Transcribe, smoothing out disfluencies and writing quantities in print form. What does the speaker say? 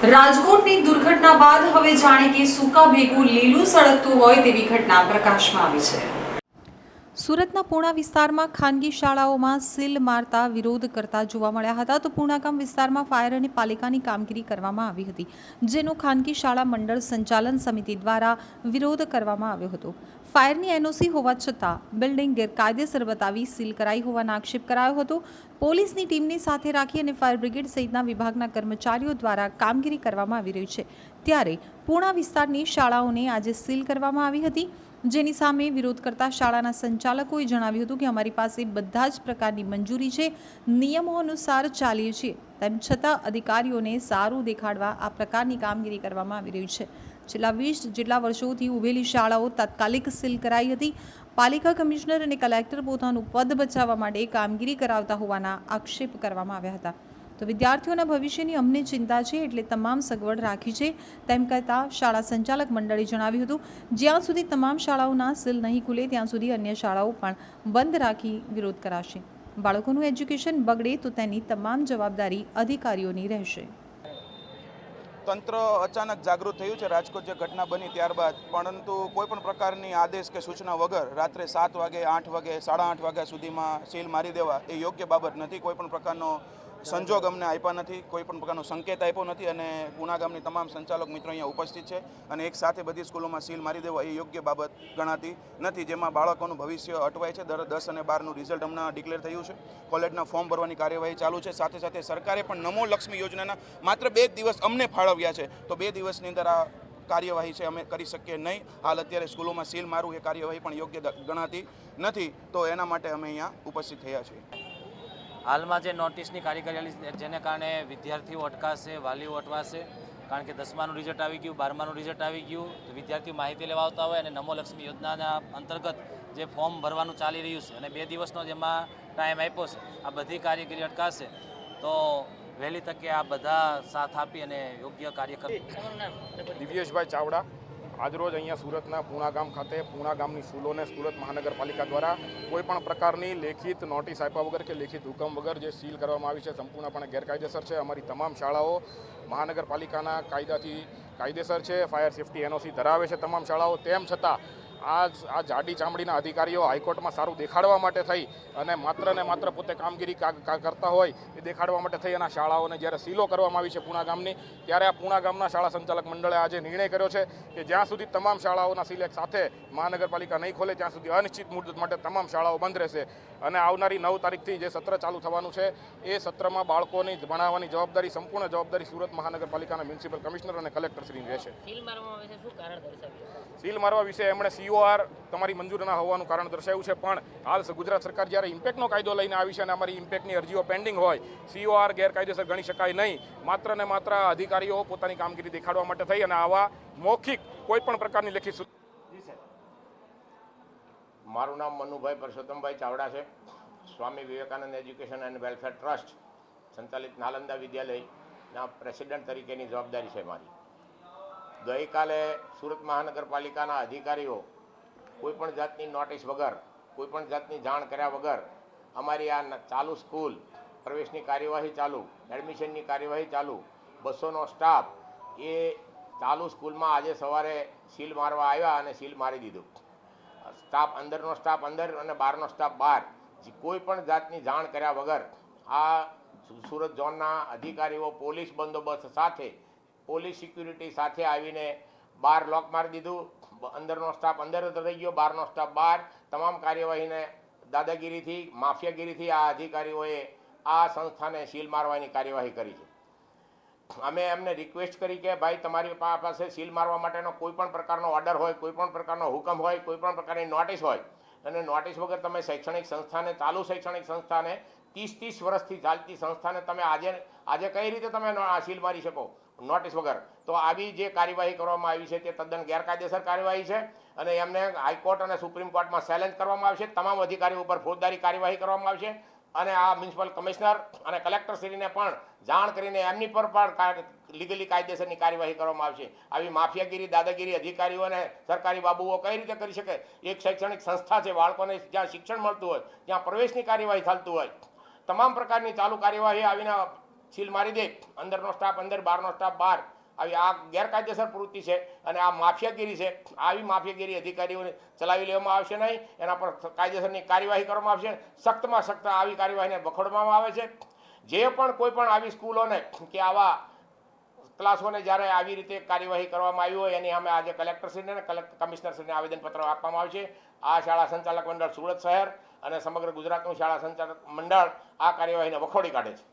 રાજકોટની દુર્ઘટના બાદ હવે જાણે કે સૂકા ભેગું લીલું સળગતું હોય તેવી ઘટના પ્રકાશમાં આવી છે। સુરતના પૂણા વિસ્તારમાં ખાનગી શાળાઓમાં સીલ મારતા વિરોધ કરતા જોવા મળ્યા હતા તો પૂણા ગામ વિસ્તારમાં ફાયર અને પાલિકાની કામગીરી કરવામાં આવી હતી, જેનો ખાનગી શાળા મંડળ સંચાલન સમિતિ દ્વારા વિરોધ કરવામાં આવ્યો હતો। ફાયરની એનઓસી હોવા છતાં બિલ્ડિંગ ગેરકાયદેસર બતાવી સીલ કરાઈ હોવાનો આક્ષેપ કરાયો હતો। પોલીસની ટીમને સાથે રાખી અને ફાયર બ્રિગેડ સહિતના વિભાગના કર્મચારીઓ દ્વારા કામગીરી કરવામાં આવી રહી છે, ત્યારે પૂણા વિસ્તારની શાળાઓને આજે સીલ કરવામાં આવી હતી, જેની સામે વિરોધ કરતા શાળાના સંચાલકોએ જણાવ્યું હતું કે અમારી પાસે બધા જ પ્રકારની મંજૂરી છે, નિયમો અનુસાર ચાલીએ છીએ, તેમ છતાં અધિકારીઓને સારું દેખાડવા આ પ્રકારની કામગીરી કરવામાં આવી રહી છે। છેલ્લા 20 જેટલા વર્ષોથી ઉભેલી શાળાઓ તાત્કાલિક સીલ કરાઈ હતી। પાલિકા કમિશનર અને કલેક્ટર પોતાનું પદ બચાવવા માટે કામગીરી કરાવતા હોવાના આક્ષેપ કરવામાં આવ્યા હતા। તો વિદ્યાર્થીઓના ભવિષ્યની અમને ચિંતા છે, એટલે તમામ સગવડ રાખી છે, તેમ કહેતા શાળા સંચાલક મંડળે જણાવ્યું હતું, જ્યાં સુધી તમામ શાળાઓના સીલ નહીં ખુલે ત્યાં સુધી અન્ય શાળાઓ પણ બંધ રાખી વિરોધ કરાશે। બાળકોનું એજ્યુકેશન બગડે તો તેની તમામ જવાબદારી અધિકારીઓની રહેશે। તંત્ર અચાનક જાગૃત થયું છે રાજકોટ જે ઘટના બની ત્યારબાદ, પરંતુ કોઈપણ પ્રકારની આદેશ કે સૂચના વગર રાત્રે 7 વાગે 8 વાગે 8:30 વાગ્યા સુધીમાં સીલ મારી દેવા એ યોગ્ય બાબત નથી। કોઈપણ પ્રકારનો સંજોગ અમને આપ્યા નથી, કોઈપણ પ્રકારનો સંકેત આપ્યો નથી અને પૂણા ગામની તમામ સંચાલક મિત્રો અહીંયા ઉપસ્થિત છે અને એક સાથે બધી સ્કૂલોમાં સીલ મારી દેવા એ યોગ્ય બાબત ગણાતી નથી, જેમાં બાળકોનું ભવિષ્ય અટવાય છે। 10 અને 12નું રિઝલ્ટ હમણાં ડિક્લેર થયું છે, કોલેજના ફોર્મ ભરવાની કાર્યવાહી ચાલુ છે, સાથે સાથે સરકારે પણ નમો લક્ષ્મી યોજનાના માત્ર 2 દિવસ અમને ફાળવ્યા છે, તો 2 દિવસની અંદર આ કાર્યવાહી છે અમે કરી શકીએ નહીં। હાલ અત્યારે સ્કૂલોમાં સીલ મારવું એ કાર્યવાહી પણ યોગ્ય ગણાતી નથી, તો એના માટે અમે અહીંયા ઉપસ્થિત થયા છીએ। હાલમાં જે નોટિસની કાર્યવાહી જેને કારણે વિદ્યાર્થીઓ અટકાશે, વાલીઓ અટવાશે, કારણ કે 10માનું રિઝલ્ટ આવી ગયું, 12માનું રિઝલ્ટ આવી ગયું, તો વિદ્યાર્થીઓ માહિતી લેવા આવતા હોય અને નમો લક્ષ્મી યોજનાના અંતર્ગત જે ફોર્મ ભરવાનું ચાલી રહ્યું છે અને 2 દિવસનો જેમાં ટાઈમ આપ્યો છે, આ બધી કાર્યવાહી અટકાશે તો વહેલી તકે આ બધા સાથ આપી અને યોગ્ય કાર્ય કરે। દિવ્યેશભાઈ ચાવડા આજરોજ અહીંયા સુરતના પૂણા ગામ ખાતે પૂણા ગામની સ્કૂલોને સુરત મહાનગરપાલિકા દ્વારા કોઈપણ પ્રકારની લેખિત નોટિસ આપ્યા વગર કે લેખિત હુકમ વગર જે સીલ કરવામાં આવી છે સંપૂર્ણપણે ગેરકાયદેસર છે। અમારી તમામ શાળાઓ મહાનગરપાલિકાના કાયદાથી કાયદેસર છે, ફાયર સેફ્ટી એનઓસી ધરાવે છે તમામ શાળાઓ, તેમ છતાં આ જાડી ચામડીના અધિકારીઓ હાઈકોર્ટમાં સારું દેખાડવા માટે થઈ અને માત્ર પોતે કામગીરી કરતા હોય એ દેખાડવા માટે થઈ અને શાળાઓને જ્યારે સીલો કરવામાં આવી છે પૂણા ગામની, ત્યારે આ પૂણા ગામના શાળા સંચાલક મંડળે આજે નિર્ણય કર્યો છે કે જ્યાં સુધી તમામ શાળાઓના સીલ એક સાથે મહાનગરપાલિકા નહીં ખોલે ત્યાં સુધી અનિશ્ચિત મુદત માટે તમામ શાળાઓ બંધ રહેશે અને આવનારી 9 તારીખથી જે સત્ર ચાલુ થવાનું છે એ સત્રમાં બાળકોની ભણાવવાની જવાબદારી, સંપૂર્ણ જવાબદારી સુરત મહાનગરપાલિકાના મ્યુનિસિપલ કમિશનર અને કલેક્ટરશ્રીની રહેશે। સીલ મારવા વિશે એમણે COR તમારી મંજૂર ના હોવાનું કારણ દર્શાવ્યું છે, પણ હાલ ગુજરાત સરકાર જ્યારે ઇમ્પેક્ટનો કાયદો લઈને આવી છે અને અમારી ઇમ્પેક્ટની અરજીઓ પેન્ડિંગ હોય, COR ગેરકાયદેસર ગણી શકાય નહીં। માત્ર ને માત્ર અધિકારીઓ પોતાની કામગીરી દેખાડવા માટે થઈ અને આવા મૌખિક કોઈપણ પ્રકારની લેખિત। મારું નામ મનુભાઈ પરસોત્તમભાઈ ચાવડા છે। Swami Vivekanand education and welfare trust સંચાલિત નાલંદા વિદ્યાલયના પ્રેસિડેન્ટ તરીકેની જવાબદારી છે મારી। ગઈકાલે સુરત મહાનગરપાલિકાના અધિકારીઓ કોઈપણ જાતની નોટિસ વગર, કોઈપણ જાતની જાણ કર્યા વગર અમારી આ ચાલુ સ્કૂલ પ્રવેશની કાર્યવાહી ચાલુ, એડમિશનની કાર્યવાહી ચાલુ, 200નો સ્ટાફ એ ચાલુ સ્કૂલમાં આજે સવારે સીલ મારવા આવ્યા અને સીલ મારી દીધું। સ્ટાફ અંદરનો સ્ટાફ અંદર અને બહારનો સ્ટાફ બહાર, કોઈ પણ જાતની જાણ કર્યા વગર આ સુરત ઝોનના અધિકારીઓ પોલીસ બંદોબસ્ત સાથે, પોલીસ સિક્યુરિટી સાથે આવીને બહાર લોક મારી દીધું। અંદરનો સ્ટાફ અંદર રહી ગયો, બહારનો સ્ટાફ બહાર। તમામ કાર્યવાહીને દાદાગીરીથી, માફિયાગીરીથી આ અધિકારીઓએ આ સંસ્થાને સીલ મારવાની કાર્યવાહી કરી છે। અમે એમને રિક્વેસ્ટ કરી કે ભાઈ તમારી પાસે સીલ મારવા માટેનો કોઈપણ પ્રકારનો ઓર્ડર હોય, કોઈપણ પ્રકારનો હુકમ હોય, કોઈપણ પ્રકારની નોટિસ હોય અને નોટિસ વગર તમે શૈક્ષણિક સંસ્થાને, ચાલુ શૈક્ષણિક સંસ્થાને, 30 વર્ષથી ચાલતી સંસ્થાને તમે આજે કઈ રીતે તમે સીલ મારી શકો નોટિસ વગર? તો આવી જે કાર્યવાહી કરવામાં આવી છે તે તદ્દન ગેરકાયદેસર કાર્યવાહી છે અને એમને હાઈકોર્ટ અને સુપ્રીમ કોર્ટમાં ચેલેન્જ કરવામાં આવશે। તમામ અધિકારીઓ ઉપર ફોજદારી કાર્યવાહી કરવામાં આવશે અને આ મ્યુનિસિપલ કમિશનર અને કલેક્ટરશ્રીને પણ જાણ કરીને એમની પર પણ લીગલી કાયદેસરની કાર્યવાહી કરવામાં આવશે। આવી માફિયાગીરી, દાદાગીરી અધિકારીઓને સરકારી બાબુઓ કઈ રીતે કરી શકે? એક શૈક્ષણિક સંસ્થા છે, બાળકોને જ્યાં શિક્ષણ મળતું હોય, જ્યાં પ્રવેશની કાર્યવાહી ચાલતું હોય, તમામ પ્રકારની ચાલુ કાર્યવાહી આવીને સીલ મારી દે, અંદરનો સ્ટાફ અંદર, બહારનો સ્ટાફ બહાર, આવી આ ગેરકાયદેસર પ્રવૃત્તિ છે અને આ માફિયાગીરી છે. આવી માફિયાગીરી અધિકારીઓને ચલાવી લેવામાં આવશે નહીં, એના પર કાયદેસરની કાર્યવાહી કરવામાં આવશે. સખ્તમાં સખ્ત આવી કાર્યવાહીને વખોડવામાં આવે છે. જે પણ કોઈ પણ આવી સ્કૂલોને કે આવા ક્લાસોને જ્યારે આવી રીતે કાર્યવાહી કરવામાં આવી હોય એની અમે આજે કલેક્ટરશ્રીને અને કમિશનરશ્રીને આવેદનપત્ર આપવામાં આવશે. આ શાળા સંચાલક મંડળ સુરત શહેર અને સમગ્ર ગુજરાતનું શાળા સંચાલક મંડળ આ કાર્યવાહીને વખોડી કાઢે છે.